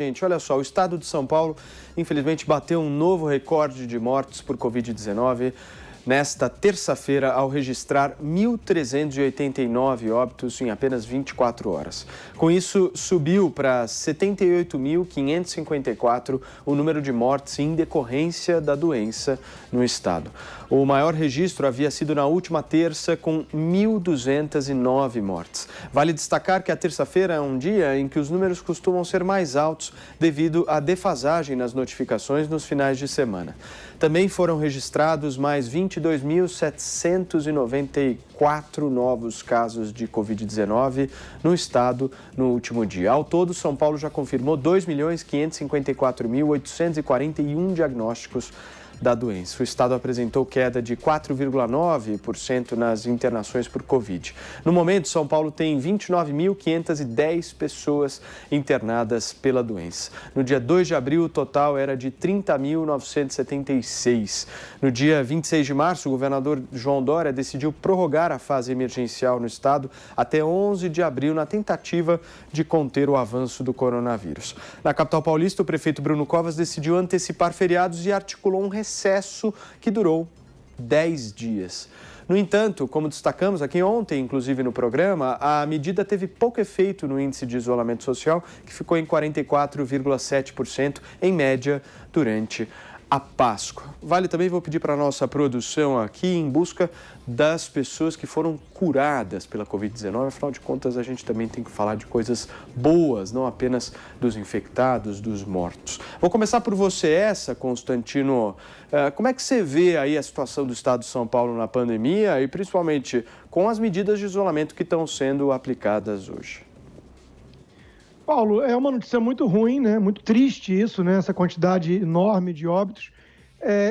Gente, olha só, o estado de São Paulo, infelizmente, bateu um novo recorde de mortes por Covid-19 nesta terça-feira, ao registrar 1.389 óbitos em apenas 24 horas. Com isso, subiu para 78.554 o número de mortes em decorrência da doença no estado. O maior registro havia sido na última terça, com 1.209 mortes. Vale destacar que a terça-feira é um dia em que os números costumam ser mais altos devido à defasagem nas notificações nos finais de semana. Também foram registrados mais 22.794 novos casos de Covid-19 no estado no último dia. Ao todo, São Paulo já confirmou 2.554.841 diagnósticos da doença. O estado apresentou queda de 4,9% nas internações por Covid. No momento, São Paulo tem 29.510 pessoas internadas pela doença. No dia 2 de abril, o total era de 30.976. No dia 26 de março, o governador João Dória decidiu prorrogar a fase emergencial no estado até 11 de abril, na tentativa de conter o avanço do coronavírus. Na capital paulista, o prefeito Bruno Covas decidiu antecipar feriados e articulou um recesso que durou 10 dias. No entanto, como destacamos aqui ontem, inclusive no programa, a medida teve pouco efeito no índice de isolamento social, que ficou em 44,7% em média durante a Páscoa. Vale também, vou pedir para a nossa produção aqui, em busca das pessoas que foram curadas pela Covid-19. Afinal de contas, a gente também tem que falar de coisas boas, não apenas dos infectados, dos mortos. Vou começar por você, Constantino. Como é que você vê aí a situação do estado de São Paulo na pandemia e principalmente com as medidas de isolamento que estão sendo aplicadas hoje? Paulo, é uma notícia muito ruim, né? Muito triste isso, né? Essa quantidade enorme de óbitos.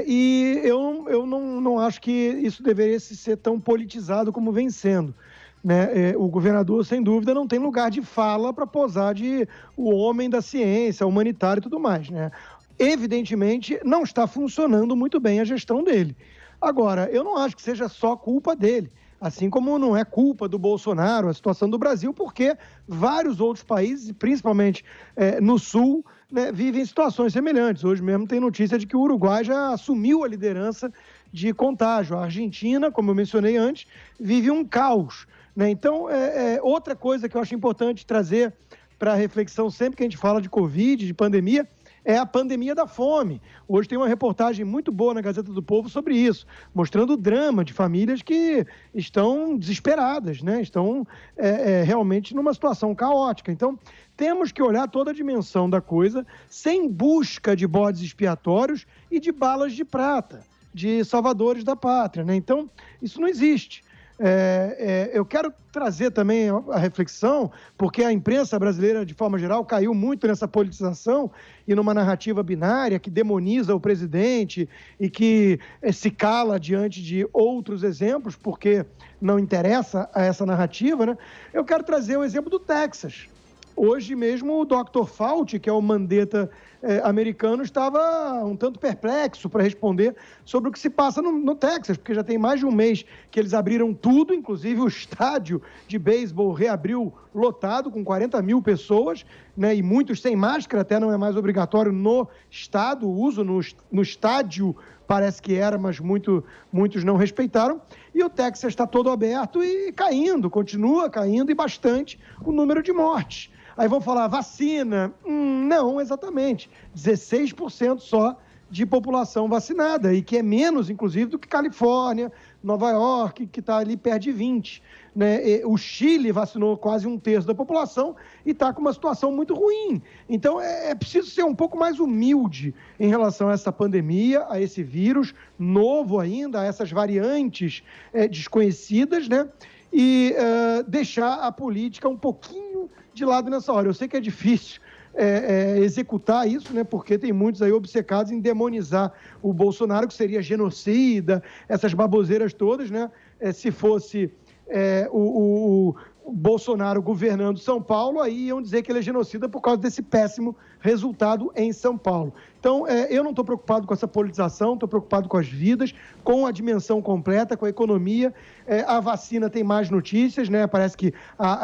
E eu não acho que isso deveria ser tão politizado como vem sendo, né? O governador, sem dúvida, não tem lugar de fala para posar de o homem da ciência, humanitário e tudo mais, né? Evidentemente, não está funcionando muito bem a gestão dele. Agora, eu não acho que seja só culpa dele. Assim como não é culpa do Bolsonaro a situação do Brasil, porque vários outros países, principalmente no Sul, né, vivem situações semelhantes. Hoje mesmo tem notícia de que o Uruguai já assumiu a liderança de contágio. A Argentina, como eu mencionei antes, vive um caos, né? Então, outra coisa que eu acho importante trazer para a reflexão sempre que a gente fala de Covid, de pandemia, é a pandemia da fome. Hoje tem uma reportagem muito boa na Gazeta do Povo sobre isso, mostrando o drama de famílias que estão desesperadas, né? Estão realmente numa situação caótica. Então, temos que olhar toda a dimensão da coisa, sem busca de bodes expiatórios e de balas de prata, de salvadores da pátria, né? Então, isso não existe. Eu quero trazer também a reflexão, porque a imprensa brasileira, de forma geral, caiu muito nessa politização e numa narrativa binária que demoniza o presidente e que se cala diante de outros exemplos, porque não interessa a essa narrativa, né? Eu quero trazer o exemplo do Texas. Hoje mesmo o Dr. Fauci, que é o mandeta americano, estava um tanto perplexo para responder sobre o que se passa no Texas, porque já tem mais de um mês que eles abriram tudo, inclusive o estádio de beisebol reabriu lotado, com 40 mil pessoas, né, e muitos sem máscara, até não é mais obrigatório no estado, o uso no estádio parece que era, mas muitos não respeitaram, e o Texas está todo aberto e caindo, continua caindo e bastante o número de mortes. Aí vão falar, vacina? Não, exatamente. 16% só de população vacinada, e que é menos, inclusive, do que Califórnia, Nova York, que está ali perto de 20%. Né? O Chile vacinou quase 1/3 da população e está com uma situação muito ruim. Então, é preciso ser um pouco mais humilde em relação a essa pandemia, a esse vírus novo ainda, a essas variantes desconhecidas, né? E deixar a política um pouquinho de lado nessa hora. Eu sei que é difícil executar isso, né? Porque tem muitos aí obcecados em demonizar o Bolsonaro, que seria genocida, essas baboseiras todas, né? Se fosse Bolsonaro governando São Paulo, aí iam dizer que ele é genocida por causa desse péssimo resultado em São Paulo. Então, eu não estou preocupado com essa politização, estou preocupado com as vidas, com a dimensão completa, com a economia. A vacina tem mais notícias, né? Parece que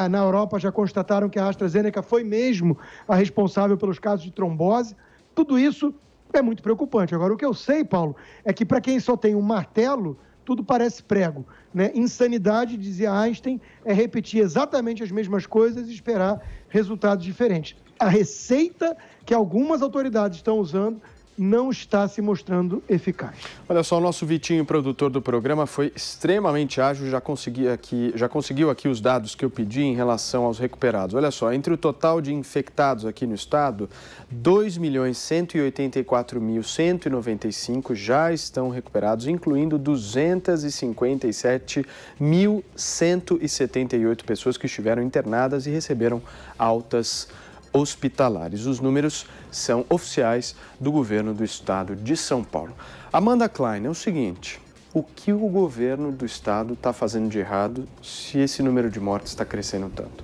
na Europa já constataram que a AstraZeneca foi mesmo a responsável pelos casos de trombose. Tudo isso é muito preocupante. Agora, o que eu sei, Paulo, é que para quem só tem um martelo, tudo parece prego, né? Insanidade, dizia Einstein, é repetir exatamente as mesmas coisas e esperar resultados diferentes. A receita que algumas autoridades estão usando não está se mostrando eficaz. Olha só, o nosso Vitinho, produtor do programa, foi extremamente ágil, já conseguiu aqui os dados que eu pedi em relação aos recuperados. Olha só, entre o total de infectados aqui no estado, 2.184.195 já estão recuperados, incluindo 257.178 pessoas que estiveram internadas e receberam altas hospitalares. Os números são oficiais do governo do estado de São Paulo. Amanda Klein, é o seguinte, o que o governo do estado está fazendo de errado se esse número de mortes está crescendo tanto?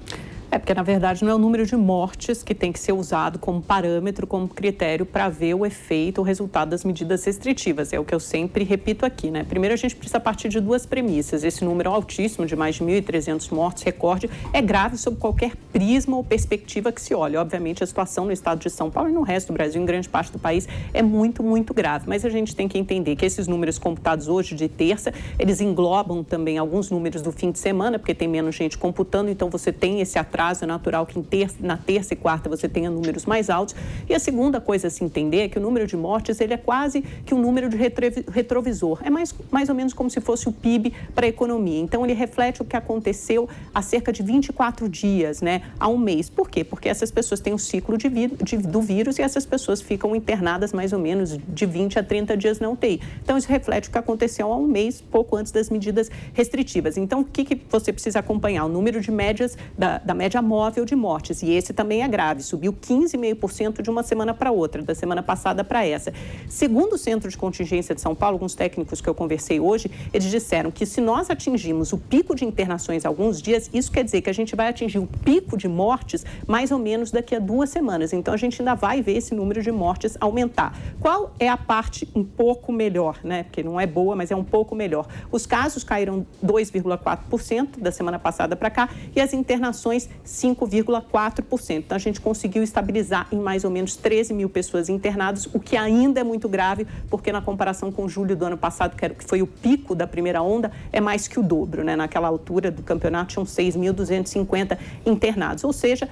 Porque, na verdade, não é o número de mortes que tem que ser usado como parâmetro, como critério para ver o efeito, o resultado das medidas restritivas. É o que eu sempre repito aqui, né? Primeiro, a gente precisa partir de duas premissas. Esse número altíssimo de mais de 1.300 mortos, recorde, é grave sob qualquer prisma ou perspectiva que se olhe. Obviamente, a situação no estado de São Paulo e no resto do Brasil, em grande parte do país, é muito, muito grave. Mas a gente tem que entender que esses números computados hoje, de terça, eles englobam também alguns números do fim de semana, porque tem menos gente computando, então você tem esse atraso. É natural que na terça e quarta você tenha números mais altos. E a segunda coisa a se entender é que o número de mortes ele é quase que um número de retrovisor. É mais ou menos como se fosse o PIB para a economia. Então, ele reflete o que aconteceu há cerca de 24 dias, né, há um mês. Por quê? Porque essas pessoas têm um ciclo do vírus e essas pessoas ficam internadas mais ou menos de 20 a 30 dias na UTI. Então, isso reflete o que aconteceu há um mês, pouco antes das medidas restritivas. Então, o que você precisa acompanhar? O número de médias, da média móvel de mortes, e esse também é grave, subiu 15,5% de uma semana para outra, da semana passada para essa. Segundo o Centro de Contingência de São Paulo, alguns técnicos que eu conversei hoje, eles disseram que se nós atingimos o pico de internações alguns dias, isso quer dizer que a gente vai atingir o pico de mortes mais ou menos daqui a 2 semanas, então a gente ainda vai ver esse número de mortes aumentar. Qual é a parte um pouco melhor, né? Porque não é boa, mas é um pouco melhor. Os casos caíram 2,4% da semana passada para cá e as internações 5,4%. Então, a gente conseguiu estabilizar em mais ou menos 13 mil pessoas internadas, o que ainda é muito grave, porque na comparação com julho do ano passado, que foi o pico da primeira onda, é mais que o dobro, né? Naquela altura do campeonato, tinham 6.250 internados. Ou seja,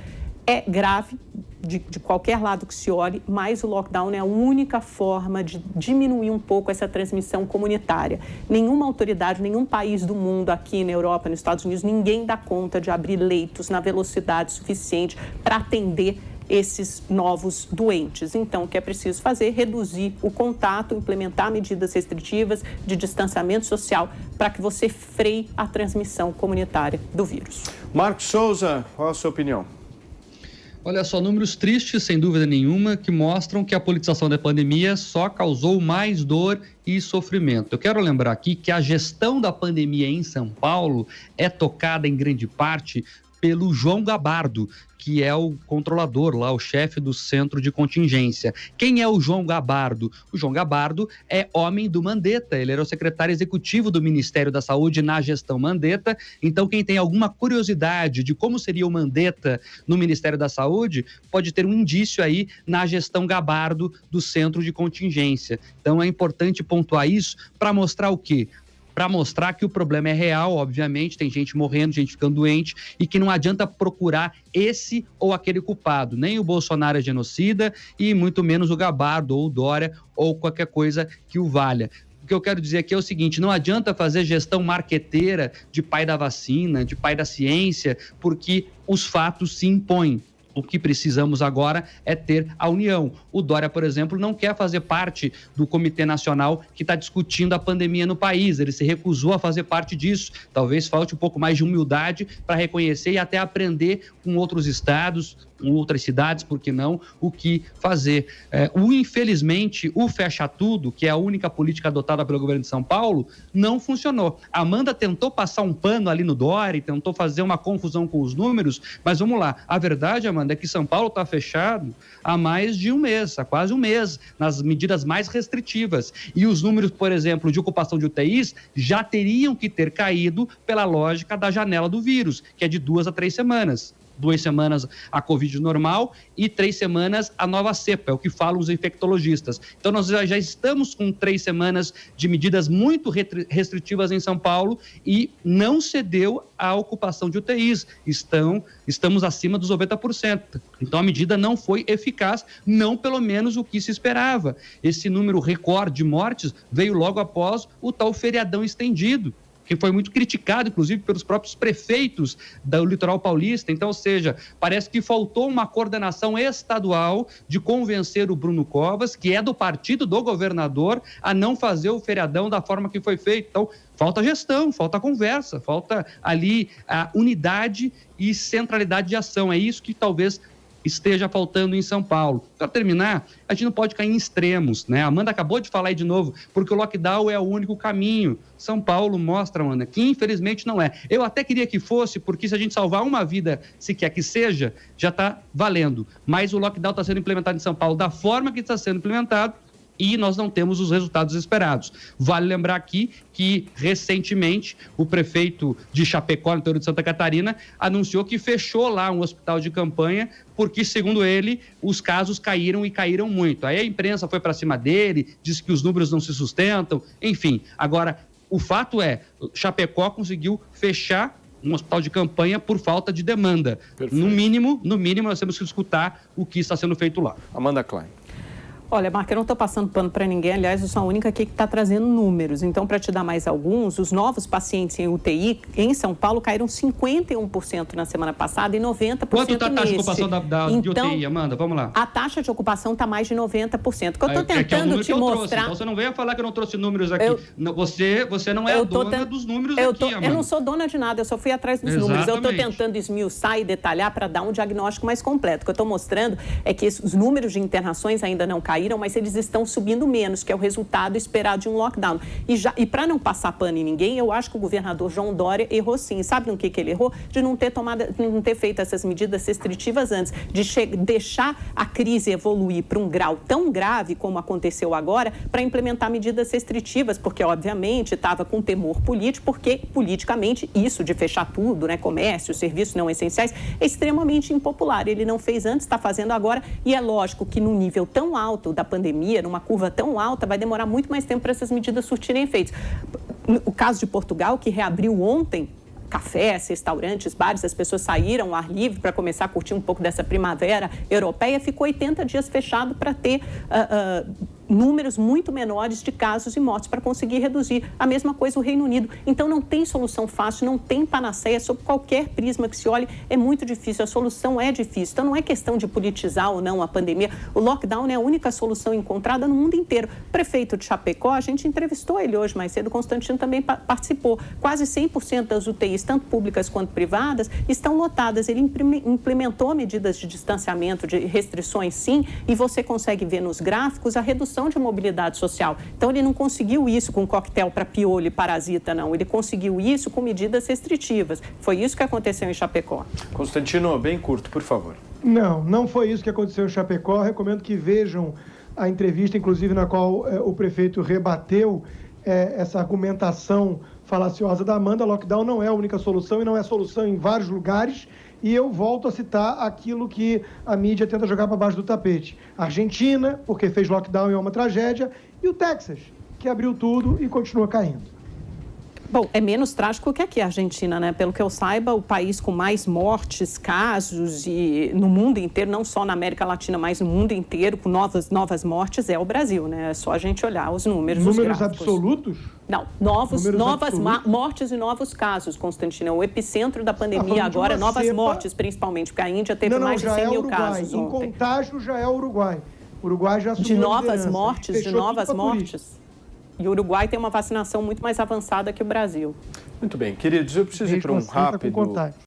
é grave de qualquer lado que se olhe, mas o lockdown é a única forma de diminuir um pouco essa transmissão comunitária. Nenhuma autoridade, nenhum país do mundo, aqui na Europa, nos Estados Unidos, ninguém dá conta de abrir leitos na velocidade suficiente para atender esses novos doentes. Então, o que é preciso fazer? Reduzir o contato, implementar medidas restritivas de distanciamento social para que você freie a transmissão comunitária do vírus. Marcos Souza, qual a sua opinião? Olha só, números tristes, sem dúvida nenhuma, que mostram que a politização da pandemia só causou mais dor e sofrimento. Eu quero lembrar aqui que a gestão da pandemia em São Paulo é tocada em grande parte pelo João Gabardo, que é o controlador lá, o chefe do centro de contingência. Quem é o João Gabardo? O João Gabardo é homem do Mandetta, ele era o secretário executivo do Ministério da Saúde na gestão Mandetta. Então, quem tem alguma curiosidade de como seria o Mandetta no Ministério da Saúde, pode ter um indício aí na gestão Gabardo do centro de contingência. Então, é importante pontuar isso para mostrar o quê? Para mostrar que o problema é real, obviamente, tem gente morrendo, gente ficando doente, e que não adianta procurar esse ou aquele culpado, nem o Bolsonaro é genocida e muito menos o Gabardo ou o Dória ou qualquer coisa que o valha. O que eu quero dizer aqui é o seguinte, não adianta fazer gestão marqueteira de pai da vacina, de pai da ciência, porque os fatos se impõem. O que precisamos agora é ter a união. O Dória, por exemplo, não quer fazer parte do Comitê Nacional que está discutindo a pandemia no país. Ele se recusou a fazer parte disso. Talvez falte um pouco mais de humildade para reconhecer e até aprender com outros estados, com outras cidades, por que não, o que fazer. Infelizmente, o fecha tudo, que é a única política adotada pelo governo de São Paulo, não funcionou. A Amanda tentou passar um pano ali no Dória, tentou fazer uma confusão com os números, mas vamos lá. A verdade, Amanda, é que São Paulo está fechado há mais de um mês, há quase um mês, nas medidas mais restritivas. E os números, por exemplo, de ocupação de UTIs já teriam que ter caído pela lógica da janela do vírus, que é de 2 a 3 semanas. 2 semanas a Covid normal e 3 semanas a nova cepa, é o que falam os infectologistas. Então, nós já estamos com 3 semanas de medidas muito restritivas em São Paulo e não cedeu a ocupação de UTIs. Estamos acima dos 90%. Então, a medida não foi eficaz, não pelo menos o que se esperava. Esse número recorde de mortes veio logo após o tal feriadão estendido, que foi muito criticado, inclusive, pelos próprios prefeitos do litoral paulista. Então, ou seja, parece que faltou uma coordenação estadual de convencer o Bruno Covas, que é do partido do governador, a não fazer o feriadão da forma que foi feito. Então, falta gestão, falta conversa, falta ali a unidade e centralidade de ação. É isso que talvez esteja faltando em São Paulo. Para terminar, a gente não pode cair em extremos, né? A Amanda acabou de falar aí de novo, porque o lockdown é o único caminho. São Paulo mostra, Amanda, que infelizmente não é. Eu até queria que fosse, porque se a gente salvar uma vida, se quer que seja, já está valendo. Mas o lockdown está sendo implementado em São Paulo da forma que está sendo implementado, e nós não temos os resultados esperados. Vale lembrar aqui que, recentemente, o prefeito de Chapecó, no interior de Santa Catarina, anunciou que fechou lá um hospital de campanha, porque, segundo ele, os casos caíram e caíram muito. Aí a imprensa foi para cima dele, disse que os números não se sustentam, enfim. Agora, o fato é, Chapecó conseguiu fechar um hospital de campanha por falta de demanda. Perfeito. No mínimo, nós temos que escutar o que está sendo feito lá. Amanda Klein. Olha, Marca, eu não estou passando pano para ninguém, aliás, eu sou a única aqui que está trazendo números. Então, para te dar mais alguns, os novos pacientes em UTI em São Paulo caíram 51% na semana passada e 90% Quanto está a taxa nesse. de ocupação de UTI, Amanda? Vamos lá. A taxa de ocupação está mais de 90%. O que eu estou tentando te mostrar... Então, você não venha falar que eu não trouxe números aqui. Você não é a dona dos números aqui, Amanda. Eu não sou dona de nada, eu só fui atrás dos números. Eu estou tentando esmiuçar e detalhar para dar um diagnóstico mais completo. O que eu estou mostrando é que os números de internações ainda não caíram, mas eles estão subindo menos, que é o resultado esperado de um lockdown. E para não passar pano em ninguém, eu acho que o governador João Dória errou sim. Sabe no que ele errou? De não ter feito essas medidas restritivas antes, de deixar a crise evoluir para um grau tão grave como aconteceu agora, para implementar medidas restritivas, porque obviamente estava com temor político, porque politicamente isso de fechar tudo, né, comércio, serviços não essenciais, é extremamente impopular. Ele não fez antes, está fazendo agora, e é lógico que num nível tão alto da pandemia, numa curva tão alta, vai demorar muito mais tempo para essas medidas surtirem efeitos. O caso de Portugal, que reabriu ontem, cafés, restaurantes, bares, as pessoas saíram ao ar livre para começar a curtir um pouco dessa primavera europeia, ficou 80 dias fechado para ter números muito menores de casos e mortes para conseguir reduzir. A mesma coisa o Reino Unido. Então, não tem solução fácil, não tem panaceia sob qualquer prisma que se olhe. É muito difícil, a solução é difícil. Então, não é questão de politizar ou não a pandemia. O lockdown é a única solução encontrada no mundo inteiro. O prefeito de Chapecó, a gente entrevistou ele hoje mais cedo, o Constantino também participou. Quase 100% das UTIs, tanto públicas quanto privadas, estão lotadas. Ele implementou medidas de distanciamento, de restrições, sim, e você consegue ver nos gráficos a redução de mobilidade social. Então, ele não conseguiu isso com coquetel para piolho e parasita, não. Ele conseguiu isso com medidas restritivas. Foi isso que aconteceu em Chapecó. Constantino, bem curto, por favor. Não foi isso que aconteceu em Chapecó. Recomendo que vejam a entrevista, inclusive, na qual o prefeito rebateu essa argumentação falaciosa da Amanda. Lockdown não é a única solução e não é solução em vários lugares. E eu volto a citar aquilo que a mídia tenta jogar para baixo do tapete. A Argentina, porque fez lockdown e é uma tragédia, e o Texas, que abriu tudo e continua caindo. Bom, é menos trágico que aqui a Argentina, né? Pelo que eu saiba, o país com mais mortes, casos e no mundo inteiro, não só na América Latina, mas no mundo inteiro, com novas mortes, é o Brasil, né? É só a gente olhar os números. Números absolutos? Novas mortes e novos casos, Constantino. É o epicentro da pandemia agora, novas mortes, principalmente, porque a Índia teve mais de 100 mil casos ontem. Em contágio já é o Uruguai. O Uruguai já assumiu de novas mortes. E o Uruguai tem uma vacinação muito mais avançada que o Brasil. Muito bem, queridos, eu preciso ir para um rápido